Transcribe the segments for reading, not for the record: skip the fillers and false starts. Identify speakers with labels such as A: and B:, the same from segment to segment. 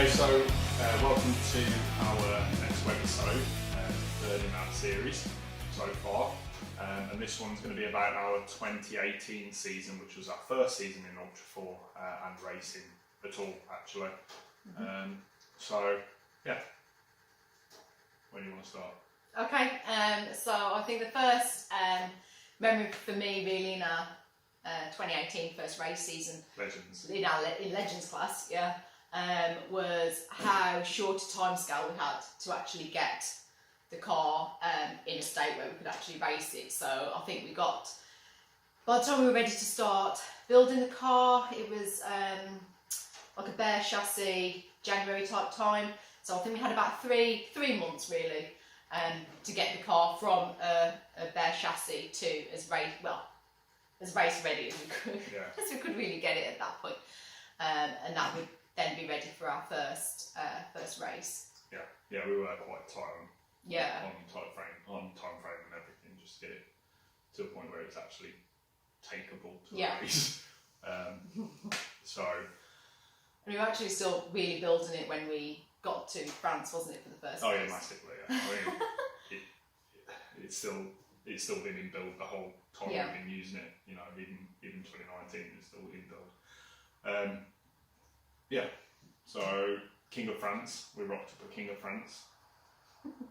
A: Okay, so welcome to our next webisode, third in our series so far, and this one's going to be about our 2018 season, which was our first season in Ultra4 and racing at all, actually. So, yeah, where do you want to start?
B: Okay, so I think the first memory for me really in our 2018 first race season,
A: Legends.
B: in Legends class, yeah, was how short a timescale we had to actually get the car in a state where we could actually race it. So I think we got, by the time we were ready to start building the car, it was like a bare chassis, January type time. So I think we had about three months really to get the car from a bare chassis to as race ready as we could, as we could really get it at that point. And that would then be ready for our first race.
A: Yeah, we were quite tight on time frame and everything, just to get it to a point where it's actually takeable to race. So.
B: And we were actually still really building it when we got to France, wasn't it, for the first race?
A: Oh yeah, massively. Yeah. I mean, it's still been in build the whole time we've been using it. You know, even 2019 it's still in build. Yeah. So King of France, we rocked up a King of France.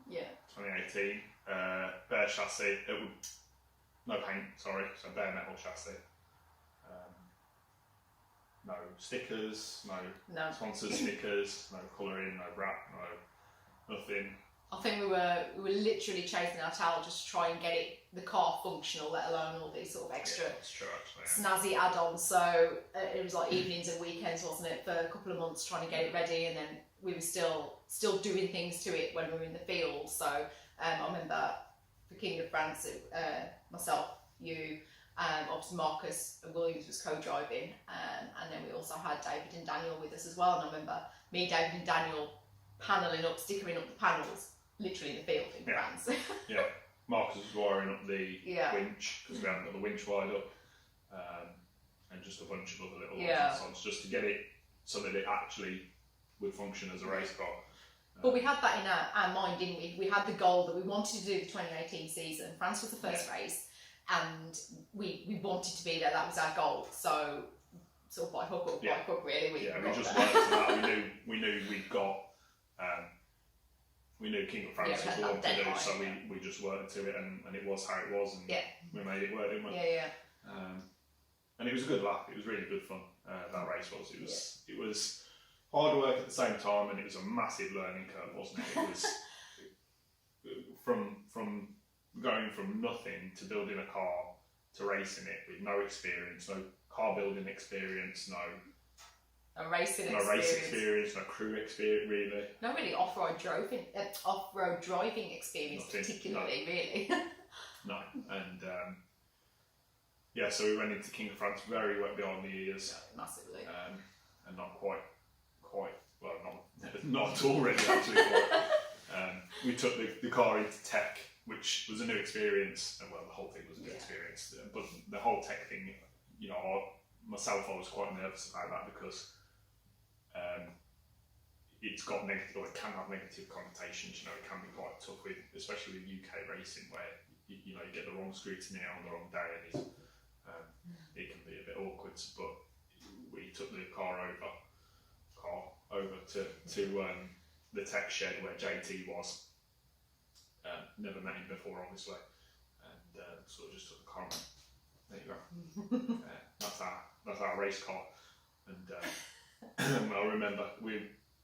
B: Yeah.
A: 2018. Bare chassis. No paint. Sorry. So bare metal chassis. No stickers, no sponsor stickers, no colouring, no wrap, no nothing.
B: I think we were literally chasing our tail just to try and get the car functional, let alone all these sort of extra snazzy add-ons. So it was like evenings and weekends, wasn't it, for a couple of months trying to get it ready, and then we were still doing things to it when we were in the field. So I remember the King of France, myself, you. Obviously Marcus Williams was co-driving, and then we also had David and Daniel with us as well. And I remember me, David and Daniel stickering up the panels, literally in the field in France.
A: Yeah, Marcus was wiring up the winch, because we hadn't got the winch wired up, and just a bunch of other little odds and sods just to get it so that it actually would function as a race car.
B: But we had that in our mind, didn't we? We had the goal that we wanted to do the 2018 season. France was the first race. And we wanted to be there. That was our goal. So sort of by hook or by crook, really. We
A: just worked to that. We knew we'd got. We knew King of France was the one to do, so we just worked to it, and it was how it was, and we made it work, didn't we? And it was a good laugh. It was really good fun. That race was. It was hard work at the same time, and it was a massive learning curve, wasn't it? It was from going from nothing to building a car to racing it with no experience, no car building experience, no race experience, no crew experience, really.
B: No really off-road driving experience, particularly, really.
A: No, and so we went into King of France very wet behind the ears,
B: massively,
A: and not quite well, not at all really actually. We took the car into tech, which was a new experience. Well, the whole thing was a new experience, but the whole tech thing, you know, myself, I was quite nervous about that because it's got negative, or it can have negative connotations. You know, it can be quite tough with, especially with UK racing, where you know you get the wrong scrutiny on the wrong day, and it can be a bit awkward. But we took the car over to the tech shed where JT was. Never met him before, obviously, and sort of just took the car. There you go. That's our race car, and I remember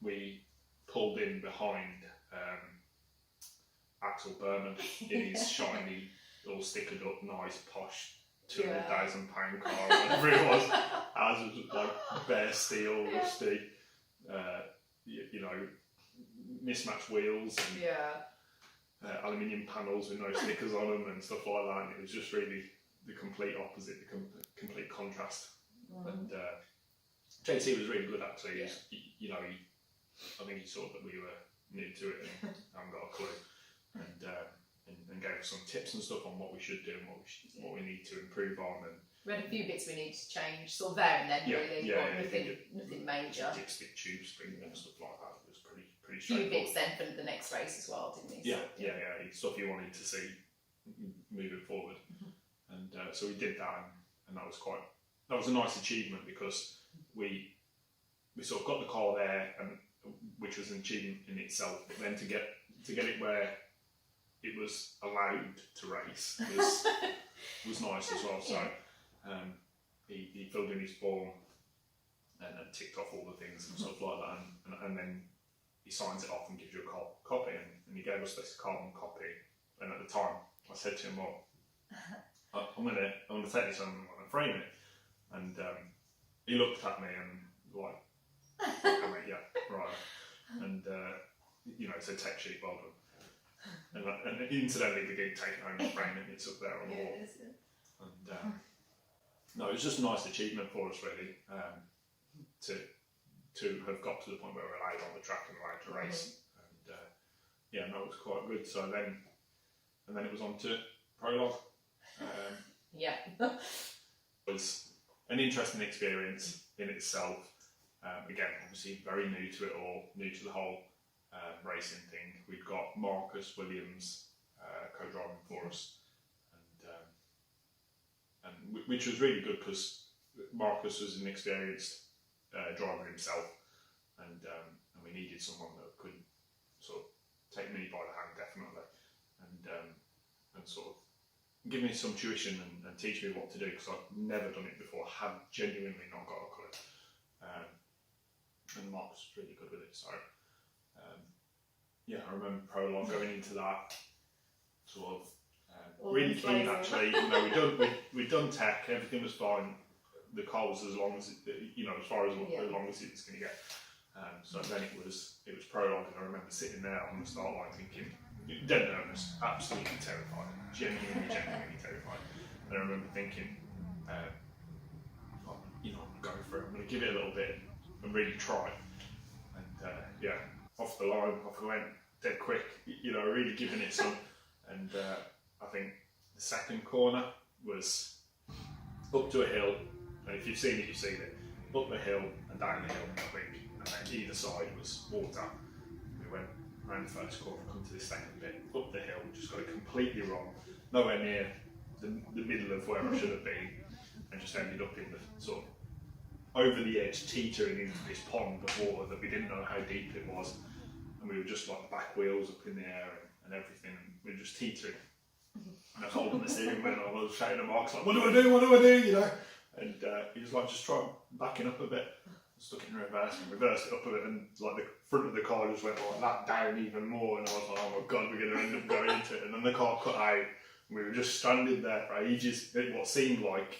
A: we pulled in behind Axel Berman in his shiny, all stickered up, nice, posh £200,000 car, whatever it was. Ours was like bare steel, rusty, you know, mismatched wheels and aluminium panels with no stickers on them and stuff like that. And it was just really the complete opposite, the complete contrast. And JT was really good actually. You know, I think he saw that we were new to it and hadn't got a clue, and gave us some tips and stuff on what we should do and what we need to improve on. And
B: We had a few bits we needed to change, sort of there and then, really, but nothing major.
A: Dipstick tube spring and stuff like that. It was pretty
B: A few
A: straightforward.
B: bits then for the next race as well, didn't we?
A: Yeah. Stuff you wanted to see moving forward, and so we did that, and that was a nice achievement because we sort of got the car there, and which was an achievement in itself. But then to get it where it was allowed to race was nice as well. So he filled in his form and ticked off all the things and stuff like that, and then he signs it off and gives you a copy, and he gave us this carbon copy. And at the time, I said to him, "Well, I'm gonna take this and I'm gonna frame it." And he looked at me and like, "I went, yeah, right." And he said, "Tech sheet, well done." And incidentally, we did take it home and frame it. It's up there on the wall. And no, it was just a nice achievement for us, really, to have got to the point where we're allowed on the track and allowed to race. And no, it was quite good. So then it was on to prologue. It was an interesting experience in itself. Again, obviously very new to it all, new to the whole racing thing. We'd got Marcus Williams co-driving for us, and which was really good because Marcus was an experienced driver himself, and we needed someone that could sort of take me by the hand, definitely, and sort of give me some tuition and teach me what to do, because I've never done it before, had genuinely not got a clue. And Mark's really good with it, so I remember prologue going into that sort of really keen actually. We'd done tech, everything was fine. The car was as long as as far as long as it was going to get. So then it was prologue, and I remember sitting there on the start line thinking, dead nervous, absolutely terrified, genuinely terrified. And I remember thinking, I'm going for it. I'm going to give it a little bit and really try. And off the line, off I went, dead quick. Really giving it some. And I think the second corner was up to a hill, and if you've seen it, you've seen it. Up the hill and down the hill, I think, and then either side was water. We went around the first corner, come to this second bit, up the hill, just got it completely wrong, nowhere near the middle of where I should have been, and just ended up in the sort of over the edge, teetering into this pond of water that we didn't know how deep it was, and we were just like back wheels up in the air and everything, and we were just teetering. And I was holding the steering wheel, and I was shouting at Mark, like, what do I do? And he was like, just try backing up a bit. Stuck it in reverse and reversed it up a bit, and like the front of the car just went like that down even more, and I was like, oh my god, we're going to end up going into it. And then the car cut out, and we were just stranded there for ages. What seemed like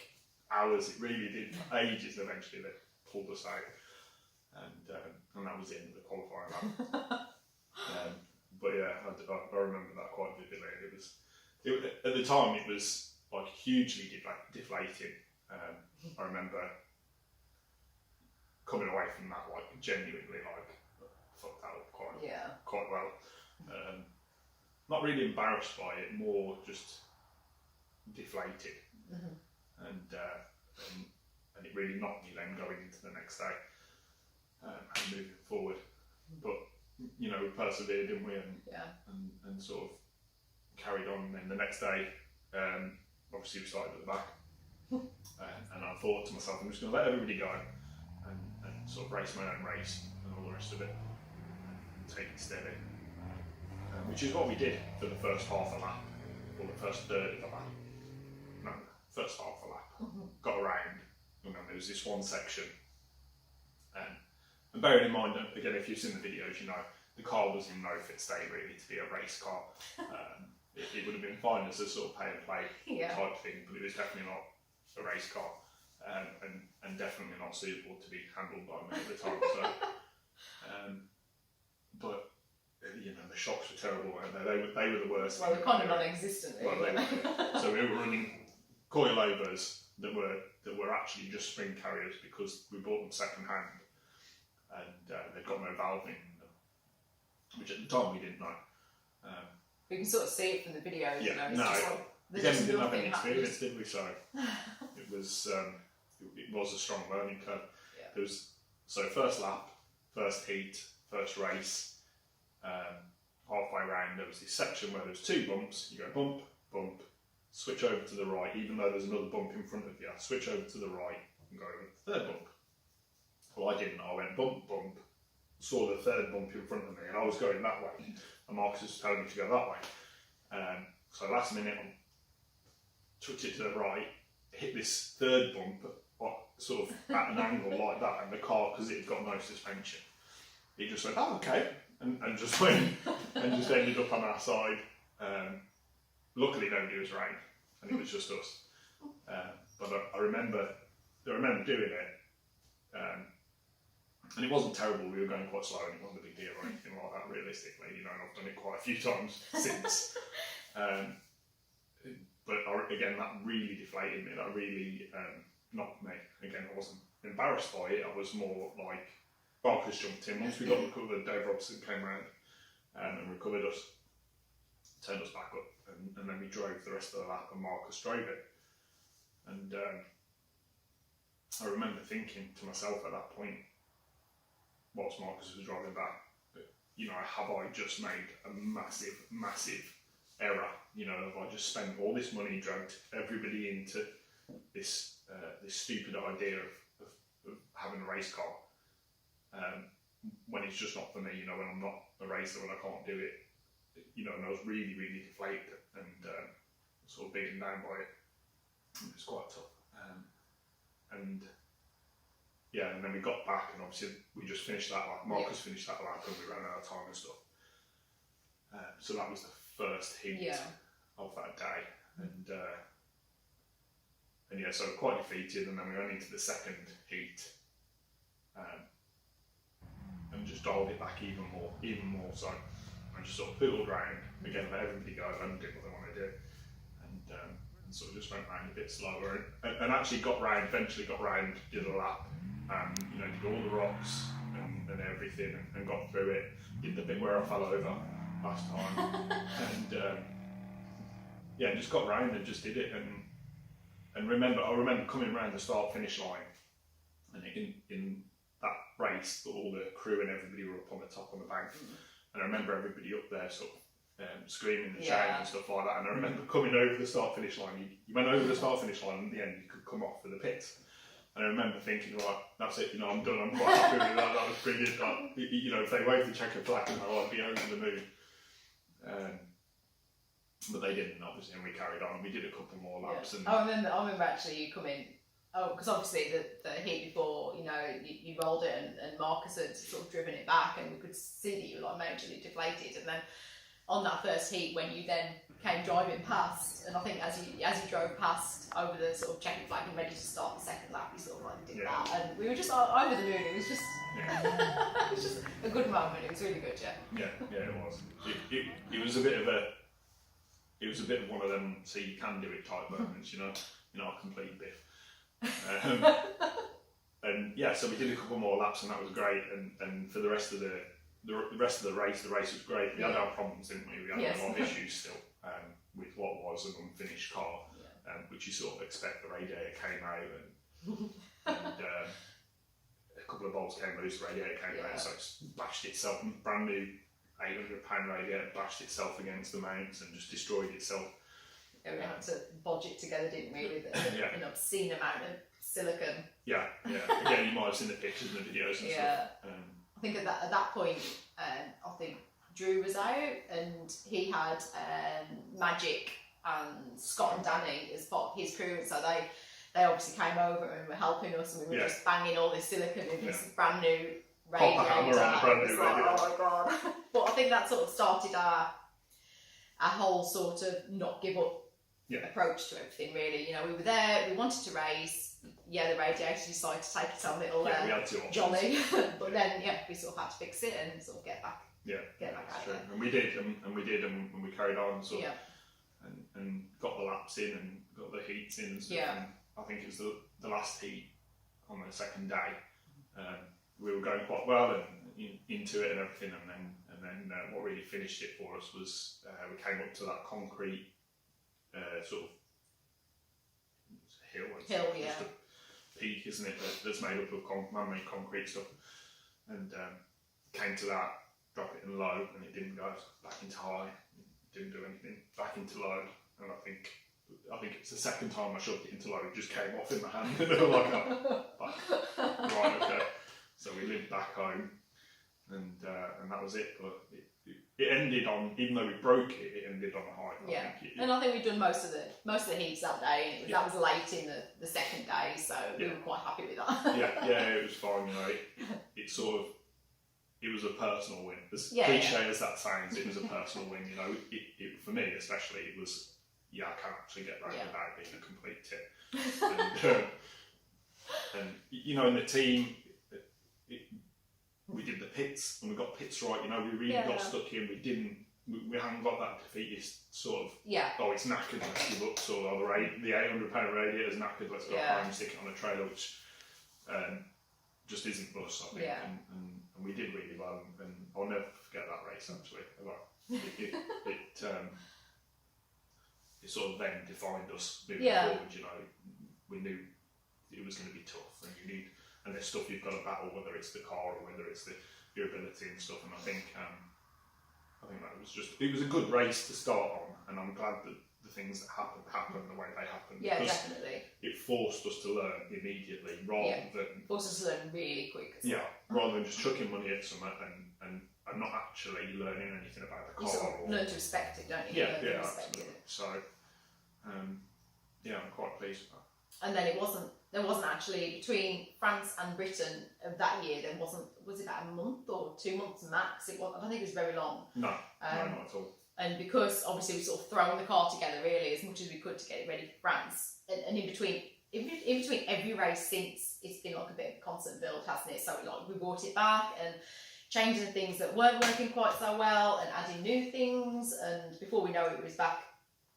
A: hours, it really did, for ages. Eventually they pulled us out, and that was the end of the qualifying lap. But yeah, I remember that quite vividly. At the time it was like hugely deflating. I remember coming away from that like genuinely like fucked that up quite well. Not really embarrassed by it, more just deflated, and it really knocked me then going into the next day and moving forward. But we persevered, didn't we? And sort of carried on. And then the next day, obviously we started at the back, and I thought to myself, I'm just going to let everybody go and sort of race my own race and all the rest of it, and take it steady. Which is what we did for the first half a lap, or the first third of a lap. No, first half a lap. Got around, and then there was this one section. And bearing in mind, again, if you've seen the videos, the car was in no fit state really to be a race car. It would have been fine as a sort of pay and play type thing, but it was definitely not a race car, and definitely not suitable to be handled by me at the time. So, but the shocks were terrible, weren't they? They were the worst.
B: Well, they're kind of non-existent.
A: Well, they were. So we were running coilovers that were actually just spring carriers because we bought them second hand, and they've got no valving, which at the time we didn't know.
B: You can sort of see it from the videos.
A: Yeah,
B: It's just like
A: Again, we didn't have any experience, did we? So it was a strong learning curve.
B: Yeah.
A: There was first lap, first heat, first race. Halfway round, there was this section where there was 2 bumps. You go bump, bump, switch over to the right, even though there's another bump in front of you. Switch over to the right and go over to the 3rd bump. Well, I didn't. I went bump, bump, saw the 3rd bump in front of me, and I was going that way. And Marcus was telling me to go that way. So last minute, I took it to the right, hit this 3rd bump, sort of at an angle like that, and the car, because it had got no suspension, it just went, oh, okay, and just went, and just ended up on our side. Luckily, nobody was around, and it was just us. But I remember doing it, and it wasn't terrible. We were going quite slow, and it wasn't a big deal or anything like that. Realistically, and I've done it quite a few times since. But again, that really deflated me. That really knocked me. Again, I wasn't embarrassed by it. I was more like, Marcus jumped in. Once we got recovered, Dave Robson came round and recovered us, turned us back up, and then we drove the rest of the lap, and Marcus drove it. And I remember thinking to myself at that point, whilst Marcus was driving back, have I just made a massive, massive error? Have I just spent all this money, dragged everybody into this stupid idea of having a race car, when it's just not for me, when I'm not a racer, when I can't do it, and I was really, really deflated and sort of beaten down by it. It was quite tough. And then we got back, and obviously we just finished that lap. Marcus finished that lap, and we ran out of time and stuff. So that was the first heat of that day, and so quite defeated. And then we went into the second heat, and just dialed it back even more. So I just sort of fiddled round again, let everybody go, let them do what they want to do, and sort of just went round a bit slower, and actually eventually got round, did a lap, did all the rocks and everything, and got through it. Did the bit where I fell over last time, and just got round and just did it. And I remember coming round the start-finish line, and in that race, all the crew and everybody were up on the top on the bank, and I remember everybody up there sort of screaming and shouting and stuff like that. And I remember coming over the start-finish line. You went over the start-finish line, and at the end you could come off for the pits. And I remember thinking, right, that's it, I'm done. I'm quite happy with that. That was brilliant. If they waved the checker flag, I'd be over the moon. But they didn't, obviously, and we carried on. We did a couple more laps. And
B: I remember actually you coming. Oh, because obviously the heat before, you rolled it, and Marcus had sort of driven it back, and we could see that you were like majorly deflated. And then on that first heat, when you then came driving past, and I think as you drove past over the sort of checkered flag and ready to start the second lap, you sort of like did that, and we were just over the moon. It was just, it was just a good moment. It was really good,
A: Yeah, it was. It was a bit of one of them, so you can do it type moments, you're not a complete biff. And so we did a couple more laps, and that was great. And for the rest of the race was great. We had our problems, didn't we? We had a lot of issues still with what was an unfinished car, which you sort of expect. The radiator came out, and a couple of bolts came loose. The radiator came out, so it bashed itself. Brand new 800-pound radiator bashed itself against the mounts and just destroyed itself.
B: We had to bodge it together, didn't we, with an obscene amount of silicone.
A: Yeah. Again, you might have seen the pictures and the videos and stuff.
B: I think at that point, I think Drew was out, and he had Magic and Scott and Danny as part of his crew, and so they obviously came over and were helping us, and we were just banging all this silicone in this brand new radiator.
A: Oh my
B: god! But I think that sort of started our whole sort of not give up approach to everything. Really, we were there, we wanted to race. The radiator decided to take its own little
A: we had to
B: jolly, but then we sort of had to fix it and sort of get back. Get back out there.
A: And we did, and we carried on sort of, and got the laps in and got the heats in and stuff. And I think it was the last heat on the second day. We were going quite well and into it and everything, and then what really finished it for us was we came up to that concrete sort of hill. It's
B: Hill,
A: just a peak, isn't it? That's made up of man-made concrete stuff. And came to that, drop it in low, and it didn't go back into high. It didn't do anything. Back into low, and I think it's the second time I shoved it into low. It just came off in my hand, and I was like, right, okay. So we lived back home, and that was it. But it ended on, even though we broke it, it ended on a high.
B: Yeah, and I think we'd done most of the heats that day, and that was late in the second day, so we were quite happy with that.
A: yeah, it was fine. You know, it sort of, it was a personal win. As cliche as that sounds, it was a personal win. You know, it for me especially, it was I can actually get that without being a complete tip. And you know, in the team, we did the pits, and we got pits right. You know, we really got stuck in. We hadn't got that defeatist sort of. Oh, it's knackered. Let's give up. Sort of the 800-pound radiator's knackered. Let's go home, stick it on a trailer, which just isn't us, I think. And we did really well, and I'll never forget that race. Actually, it sort of then defined us moving forward. You know, we knew it was going to be tough, and there's stuff you've got to battle, whether it's the car or whether it's your ability and stuff. And I think that it was a good race to start on, and I'm glad that the things that happened the way they happened.
B: Yeah, definitely.
A: It forced us to learn immediately rather than
B: forced us to learn really quick.
A: Rather than just chucking money at something and not actually learning anything about the car.
B: You sort of learn to respect it, don't you?
A: Yeah, absolutely. So, I'm quite pleased with that.
B: And then there wasn't actually, between France and Britain of that year, was it about a month or 2 months max? I don't think it was very long.
A: No, not at all.
B: And because obviously we sort of thrown the car together really as much as we could to get it ready for France, and in between every race since, it's been like a bit of a constant build, hasn't it? So like we brought it back and changing things that weren't working quite so well and adding new things, and before we know it, it was back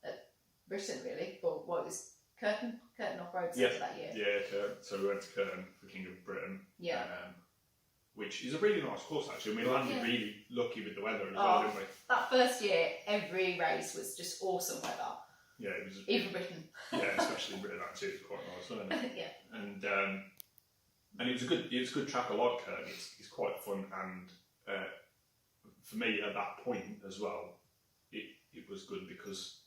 B: at Britain really. But what was Curtin off-road centre that year?
A: Yeah, Curtin. So we went to Curtin for King of Britain.
B: Yeah.
A: Which is a really nice course actually. We landed really lucky with the weather as well, didn't we?
B: That first year, every race was just awesome weather.
A: Yeah, it was.
B: Even Britain.
A: Yeah, especially Britain actually. It was quite nice, wasn't it?
B: Yeah.
A: And it was a good track. I like Curtin. It's quite fun, and for me at that point as well, it was good because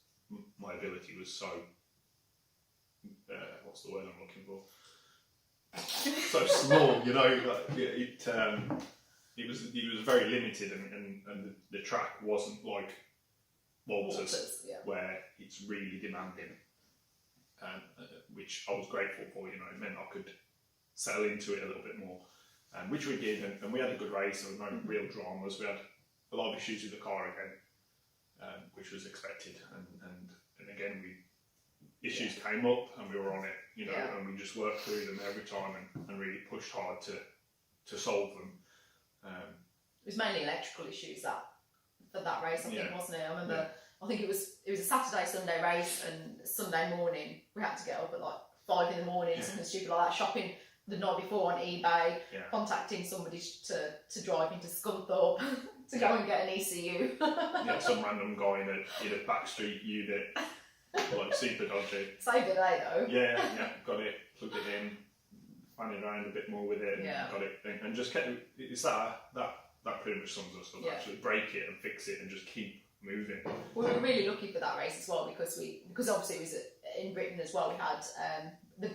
A: my ability was so. What's the word I'm looking for? So small, you know. It was very limited, and the track wasn't like Walters where it's really demanding, which I was grateful for. You know, it meant I could settle into it a little bit more, which we did, and we had a good race. There were no real dramas. We had a lot of issues with the car again, which was expected, and again issues came up, and we were on it, you know, and we just worked through them every time and really pushed hard to solve them.
B: It was mainly electrical issues for that race, I think, wasn't it? I remember, I think it was a Saturday, Sunday race, and Sunday morning we had to get up at like 5 in the morning, something stupid like that, shopping the night before on eBay, contacting somebody to drive into Scunthorpe to go and get an ECU.
A: Some random guy in a backstreet unit. Like super dodgy.
B: Saved the day though.
A: Yeah, got it, plugged it in, fanning around a bit more with it, and got it, and just kept. It's that pretty much sums us up. Actually, break it and fix it, and just keep moving.
B: We were really lucky for that race as well because obviously it was in Britain as well. We had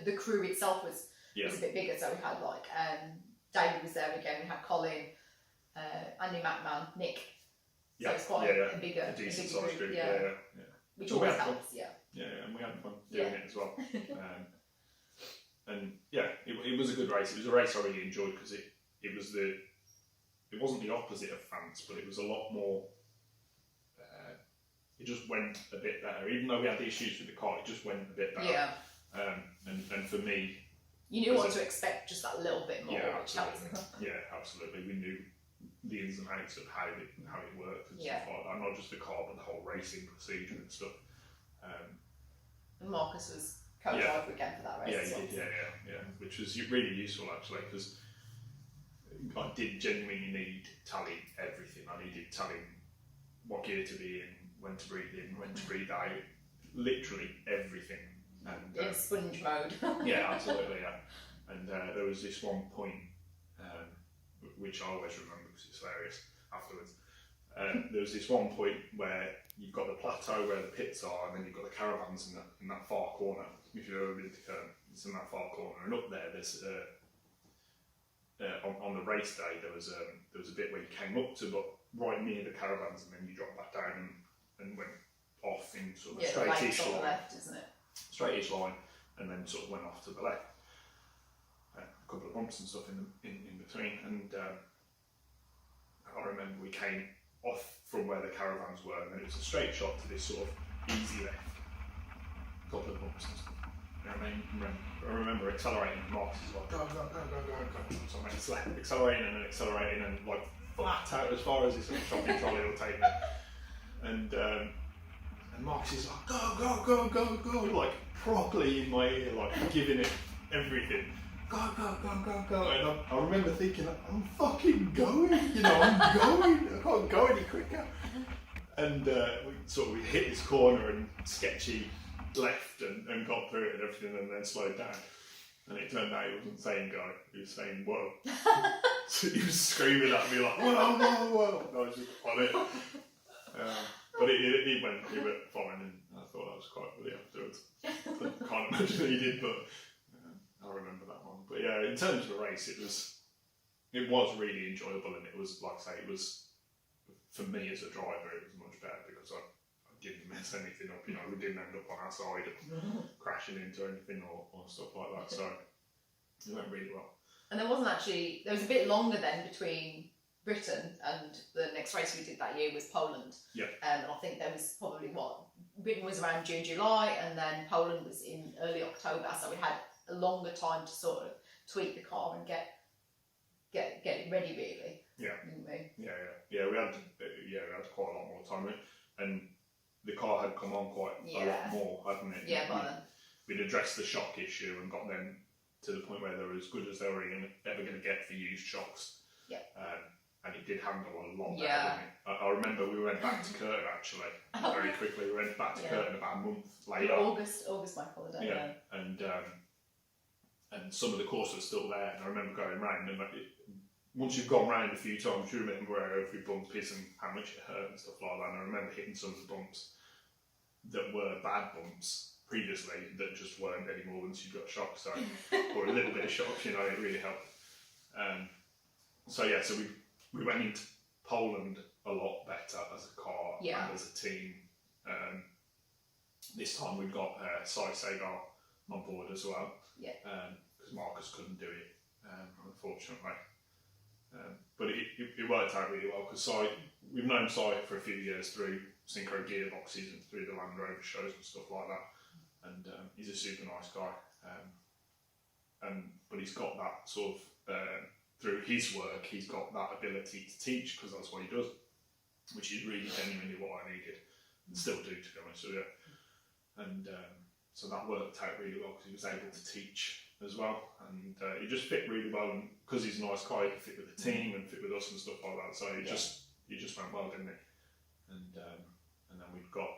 B: the crew itself was a bit bigger, so we had like David was there again. We had Colin, Andy McMahon, Nick. So it's quite a decent size group. Yeah. Which always helps, Yeah,
A: and we had fun doing it as well. And it was a good race. It was a race I really enjoyed because it wasn't the opposite of France, but it was a lot more. It just went a bit better, even though we had the issues with the car. It just went a bit better.
B: Yeah.
A: And for me,
B: you knew what to expect, just that little bit more, which helped.
A: Yeah, absolutely. We knew the ins and outs of how it worked and stuff like that. Not just the car, but the whole racing procedure and stuff.
B: And Marcus was co-driver again for that race.
A: Yeah, he did. Yeah, which was really useful actually because I did genuinely need tally everything. I needed telling what gear to be in, when to breathe in, when to breathe out, literally everything. And
B: in sponge mode.
A: yeah, absolutely, yeah. And there was this one point, which I always remember because it's hilarious afterwards. There was this one point where you've got the plateau where the pits are, and then you've got the caravans in that far corner. If you've ever been to Kern, it's in that far corner, and up there's on the race day there was a bit where you came up to, but right near the caravans, and then you dropped back down and went off in sort of a straight-ish line.
B: Left, isn't it?
A: Straight-ish line, and then sort of went off to the left. A couple of bumps and stuff in between, and I remember we came off from where the caravans were, and then it was a straight shot to this sort of easy left. A couple of bumps and stuff. I remember accelerating, and Marcus is like, go. So I went accelerating and like flat out as far as this shopping trolley will take me. And Marcus is like, go, like properly in my ear, like giving it everything. Go. And I remember thinking, I'm fucking going, I'm going, I can't go any quicker. And we hit this corner and sketchy left and got through it and everything, and then slowed down. And it turned out he wasn't saying go, he was saying whoa. So he was screaming at me like, whoa. And I was just on it. But he went fine, and I thought that was quite funny afterwards. I can't imagine that he did, but I remember that one. But yeah, in terms of the race, it was really enjoyable, and it was, like I say, it was, for me as a driver, it was much better because I didn't mess anything up, we didn't end up on our side crashing into anything or stuff like that, so it went really well.
B: And there was a bit longer then between Britain and the next race we did that year was Poland.
A: Yeah.
B: And I think there was probably Britain was around June, July, and then Poland was in early October, so we had a longer time to sort of tweak the car and get it ready, really.
A: Yeah.
B: Didn't we?
A: Yeah, we had quite a lot more time, and the car had come on quite a lot more, hadn't it?
B: Yeah, by then.
A: We'd addressed the shock issue and got them to the point where they were as good as they were ever going to get for used shocks.
B: Yeah.
A: And it did handle a lot better,
B: Yeah.
A: didn't it? I remember we went back to Curtin actually, very quickly. We went back to Curtin about a month later.
B: August my holiday.
A: Yeah. And some of the course was still there, and I remember going round, and once you've gone round a few times, you remember where every bump is and how much it hurt and stuff like that. And I remember hitting some of the bumps that were bad bumps previously that just weren't anymore once you got shocked, so or a little bit of shock, it really helped. So we went into Poland a lot better as a car and as a team. This time we've got Sai Sagar on board as well, because Marcus couldn't do it, unfortunately. But it worked out really well because we've known Sai for a few years through Syncro gearboxes and through the Land Rover shows and stuff like that, and he's a super nice guy. But he's got that sort of through his work, he's got that ability to teach because that's what he does, which is really genuinely what I needed and still do, to be honest with you. And so that worked out really well because he was able to teach as well, and he just fit really well, and because he's a nice guy, he could fit with the team and fit with us and stuff like that, so he just went well, didn't he? And then we've got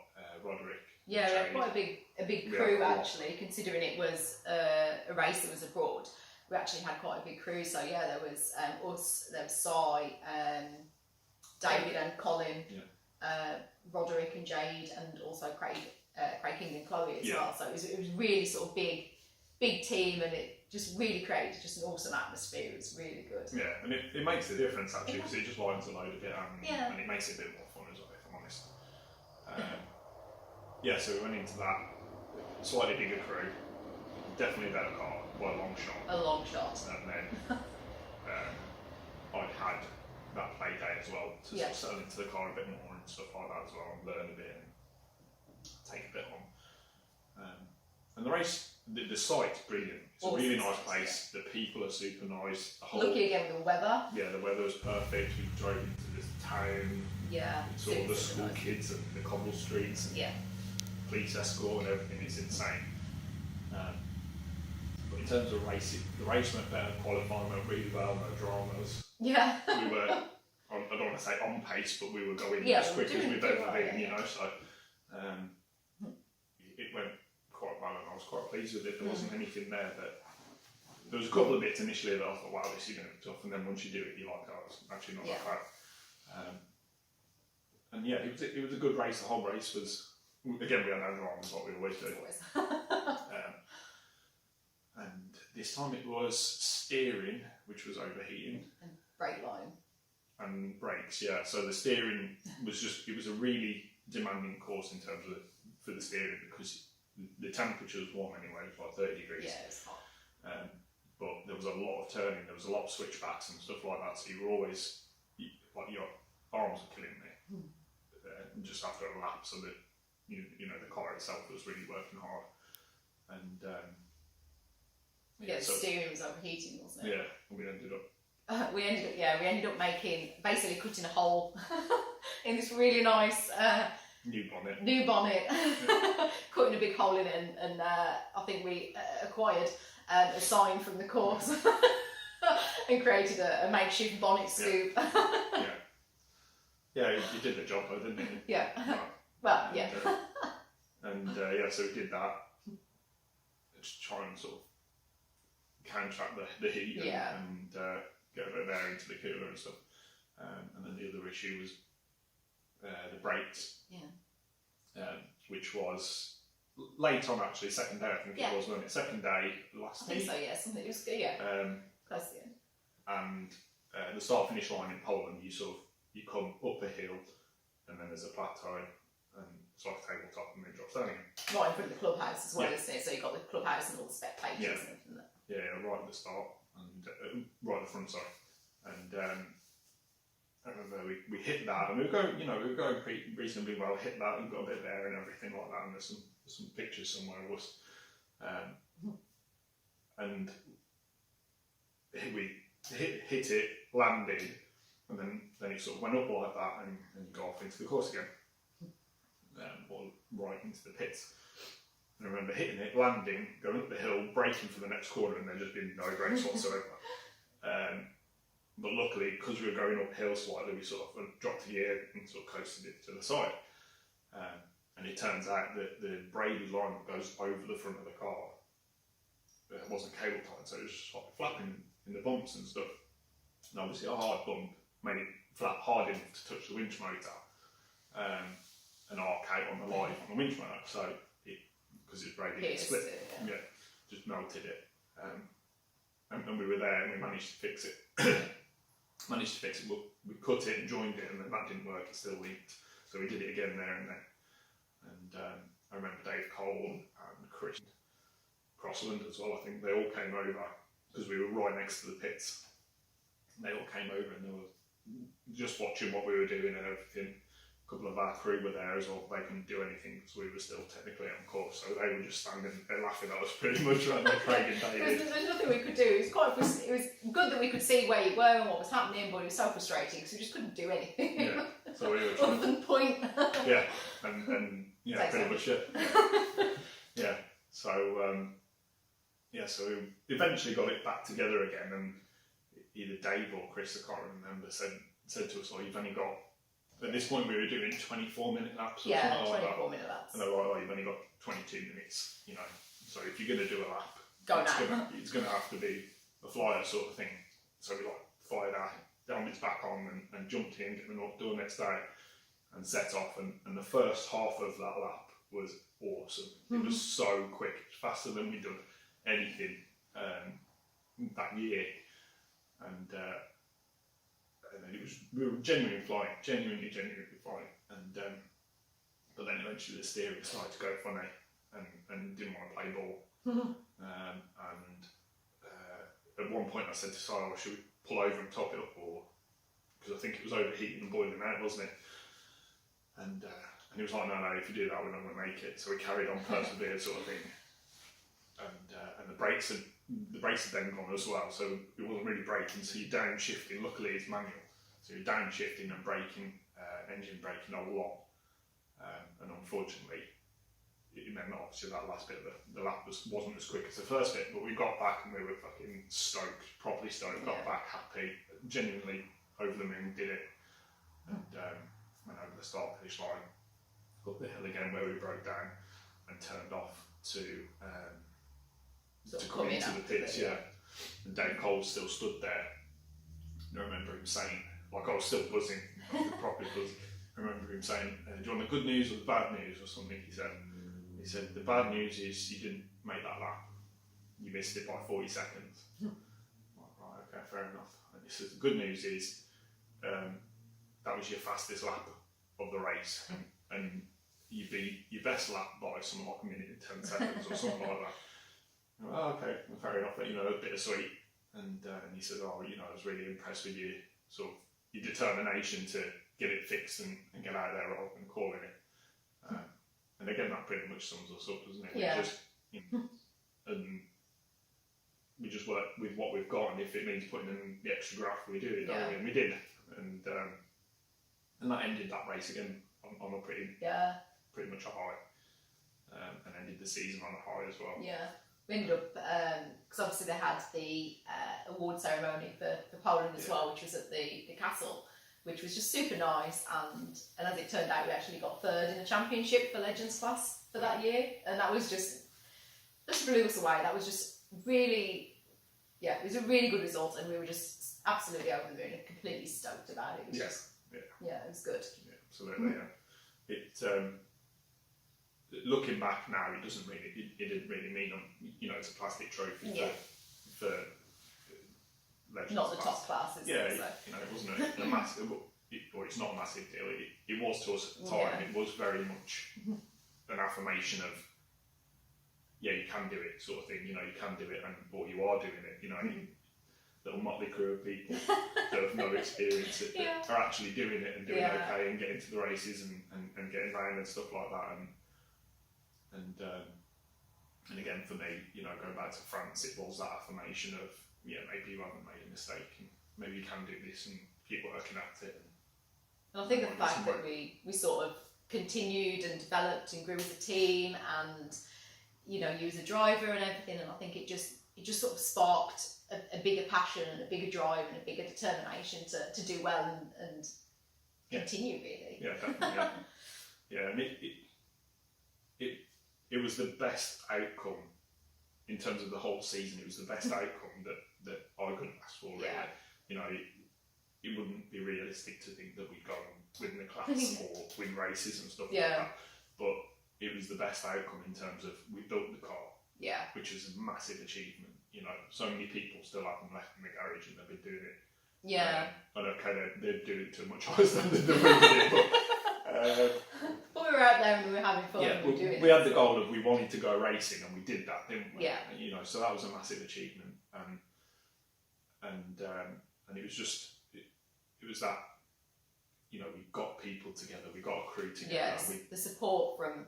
A: Roderick.
B: Yeah, we had quite a big crew actually, considering it was a race that was abroad. We actually had quite a big crew, so yeah, there was us, there was Sai, David and Colin, Roderick and Jade, and also Craig King and Chloe as well. So it was really sort of big team, and it just really created just an awesome atmosphere. It was really good.
A: Yeah, and it makes a difference actually because it just lightens the load a bit, and it makes it a bit more fun as well, if I'm honest. So we went into that slightly bigger crew, definitely a better car, by a long shot.
B: A long shot.
A: And then I'd had that play day as well to sort of settle into the car a bit more and stuff like that as well, and learn a bit and take a bit on. And the race, the site's brilliant. It's a really nice place. The people are super nice.
B: Lucky again with the weather.
A: Yeah, the weather was perfect. We drove into this town.
B: Yeah.
A: Saw all the school kids and the cobble streets. And police escort and everything. It's insane. But in terms of racing, the race went better. Qualifying went really well. No dramas.
B: Yeah.
A: We were, I don't want to say on pace, but we were going as quick as we've ever been. So. pleased with it. There wasn't anything there there was a couple of bits initially that I thought, wow, this is going to be tough, and then once you do it, you're like, oh, it's actually not that bad. And yeah, it was a good race. The whole race was, again, we had no dramas like we always do. And this time it was steering, which was overheating.
B: And brake line.
A: And brakes, yeah. So the steering was it was a really demanding course in terms of for the steering, because the temperature was warm anyway, it was like 30 degrees.
B: Yeah, it was hot.
A: But there was a lot of turning, there was a lot of switchbacks and stuff like that, so you were always, like your arms were killing me. Just after a lap, so that, you know, the car itself was really working hard. And
B: the steering was overheating, wasn't it?
A: Yeah, and we ended up
B: we ended up basically cutting a hole in this really nice
A: new
B: bonnet, cutting a big hole in it, and I think we acquired a sign from the course and created a makeshift bonnet scoop.
A: Yeah, you did the job though, didn't you?
B: Yeah. Well, yeah.
A: And so we did that. Just try and sort of counteract the heat and get a bit of air into the cooler and stuff. And then the other issue was the brakes.
B: Yeah.
A: Which was late on actually, second day I think it was, wasn't it? Second day, last
B: I think
A: heat.
B: so, yeah. Something, it was good, yeah. Close to the end.
A: And the start finish line in Poland, you come up a hill and then there's a plateau and it's like a tabletop and then it drops down again.
B: Right in front of the clubhouse as well, isn't it? So you've got the clubhouse and all the spec pages and everything there.
A: Yeah, right at the start and right at the front, sorry. And I remember we hit that and we were going pretty reasonably well, hit that and got a bit of air and everything like that, and there's some pictures somewhere of us. And we hit it, landed, and then it sort of went up like that and got off into the course again, or right into the pits. And I remember hitting it, landing, going up the hill, braking for the next corner, and there just been no brakes whatsoever. But luckily, because we were going uphill slightly, we sort of dropped the gear and sort of coasted it to the side. And it turns out that the braided line that goes over the front of the car wasn't cable tied, so it was just like flapping in the bumps and stuff. And obviously a hard bump made it flap hard enough to touch the winch motor and arc out on the live on the winch motor. So because it's braided, it split. Just melted it. And we were there and we managed to fix it. We cut it and joined it, and then that didn't work. It still leaked. So we did it again there and then. And I remember Dave Cole and Chris Crossland as well. I think they all came over because we were right next to the pits. And they all came over and they were just watching what we were doing and everything. A couple of our crew were there as well. They couldn't do anything because we were still technically on course, so they were just standing there laughing at us pretty much around the Craig and David.
B: There's nothing we could do. It was good that we could see where you were and what was happening, but it was so frustrating because we just couldn't do anything.
A: Yeah, so we were
B: other than point.
A: Yeah, and yeah, pretty much it. Yeah, so so we eventually got it back together again, and either Dave or Chris, I can't remember, said to us, "Oh, you've only got." At this point, we were doing 24-minute laps. Or something like
B: 24-minute laps.
A: And they were like, "Oh, you've only got 22 minutes, you know. So if you're going to do a lap, it's going to have to be a flyer sort of thing." So we fired our helmets back on and jumped in, get the North Door next day, and set off. And the first half of that lap was awesome. It was so quick, faster than we'd done anything that year. And we were genuinely flying, genuinely flying, and but then eventually the steering started to go funny, and didn't want to play ball. And at one point I said to Sile, "Should we pull over and top it up?" Or because I think it was overheating and boiling out, wasn't it? And he was like, "No, if you do that, we're not going to make it." So we carried on, persevered, sort of thing. And the brakes had then gone as well, so it wasn't really braking. So you're downshifting. Luckily, it's manual. So you're downshifting and braking, engine braking a lot, and unfortunately, it meant that obviously that last bit of the lap wasn't as quick as the first bit. But we got back and we were fucking stoked, properly stoked. Got back happy, genuinely over the moon, did it, and went over the start finish line, up the hill again where we broke down, and turned off to
B: sort
A: to
B: of
A: come
B: come in
A: into the
B: after
A: pits,
B: the-
A: yeah. And Dave Cole still stood there. And I remember him saying, like I was still buzzing, properly buzzing. I remember him saying, "Do you want the good news or the bad news?" or something. He said, "The bad news is you didn't make that lap. You missed it by 40 seconds." I'm like, right, okay, fair enough. And he says, "The good news is that was your fastest lap of the race, and you beat your best lap by something like a minute and 10 seconds or something like that." I'm like, "Oh, okay, well, fair enough." But, a bit of sweet. And he said, "Oh, I was really impressed with you, sort of your determination to get it fixed and get out of there rather than calling it." And again, that pretty much sums us up, doesn't it?
B: Yeah.
A: We just work with what we've got, and if it means putting in the extra graph, we do it.
B: Yeah.
A: And we did, and that ended that race again on a pretty much a high, and ended the season on a high as well.
B: Yeah. We ended up, because obviously they had the award ceremony for Poland as well, which was at the castle, which was just super nice. And as it turned out, we actually got third in the championship for Legends class for that year, and that was just blew us away. That was just really, it was a really good result, and we were just absolutely over the moon and completely stoked about it. It was it was good.
A: Yeah, absolutely. Yeah. Looking back now, it didn't really mean, it's a plastic trophy for Legends.
B: Not the
A: class.
B: top classes.
A: Yeah,
B: So.
A: it wasn't a massive, or it's not a massive deal. It was to us at the time.
B: Yeah.
A: It was very much an affirmation of, you can do it, sort of thing. You can do it, or you are doing it. Little motley crew of people that have no experience that are actually doing it and doing okay and getting to the races and getting round and stuff like that. And again, for me, going back to France, it was that affirmation of, maybe you haven't made a mistake, and maybe you can do this, and keep working at it.
B: And I think the fact that we sort of continued and developed and grew as a team, and you as a driver and everything, and I think it just sort of sparked a bigger passion and a bigger drive and a bigger determination to do well and continue, really.
A: Yeah, definitely. And it was the best outcome in terms of the whole season. It was the best outcome that I could ask for, really. It wouldn't be realistic to think that we'd go and win the class or win races and stuff like that. But it was the best outcome in terms of we built the car, which is a massive achievement. So many people still have them left in the garage and they've been doing it. And okay, they're doing it to a much higher standard than we did,
B: but we were out there and we were having fun.
A: Yeah,
B: we were doing
A: we had the goal of we wanted to go racing, and we did that, didn't we?
B: Yeah.
A: So that was a massive achievement, and it was just it was that we got people together, we got a crew together.
B: Yeah, the support from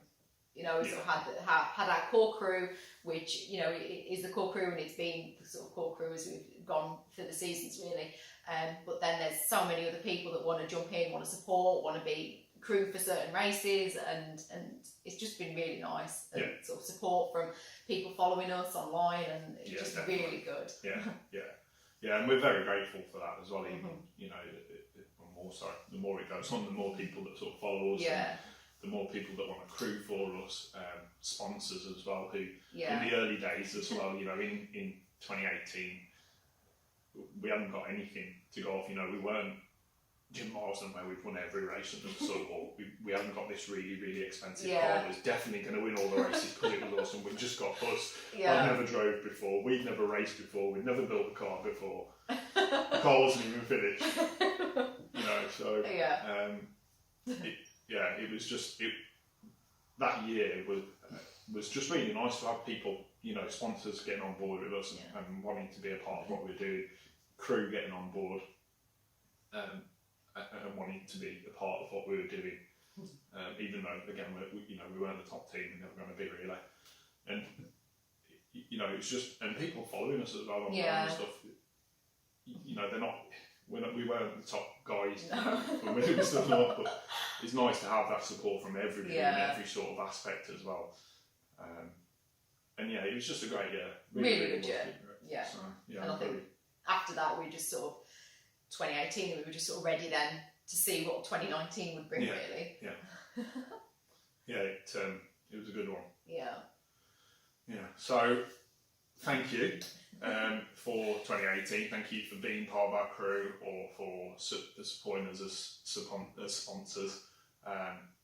B: we sort of had our core crew, which is the core crew, and it's been the sort of core crew as we've gone through the seasons, really. But then there's so many other people that want to jump in, want to support, want to be crew for certain races, and it's just been really nice. And sort of support from people following us online, and it's just
A: definitely.
B: really good.
A: Yeah, and we're very grateful for that as well. Even the more it goes on, the more people that sort of follow us.
B: Yeah.
A: The more people that want to crew for us, sponsors as well, who
B: Yeah.
A: in the early days as well, in 2018, we hadn't got anything to go off. We weren't Jim Marsden where we'd won every race and sort of, we hadn't got this really, really expensive car that was definitely going to win all the races because it was awesome. We just got us. I'd never drove before, we'd never raced before, we'd never built a car before. The car wasn't even finished. So it was just that year was just really nice to have people, sponsors getting on board with us and wanting to be a part of what we're doing, crew getting on board, and wanting to be a part of what we were doing, even though again we weren't the top team and never going to be really, and it's just, and people following us as well online and stuff. They're not. We weren't the top guys when we were doing stuff, but it's nice to have that support from everybody in every sort of aspect as well. And it was just a great year.
B: Really good year. Yeah.
A: So,
B: and I think after that we just sort of 2018 we were just sort of ready then to see what 2019 would bring, really.
A: It was a good one.
B: Yeah.
A: So thank you for 2018. Thank you for being part of our crew, or for supporting us as sponsors,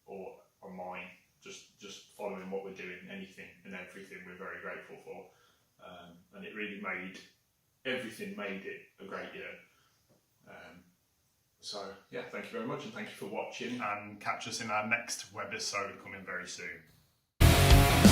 A: or online. Just following what we're doing, anything and everything. We're very grateful for, and it really made it a great year. So yeah, thank you very much, and thank you for watching, and catch us in our next webisode coming very soon.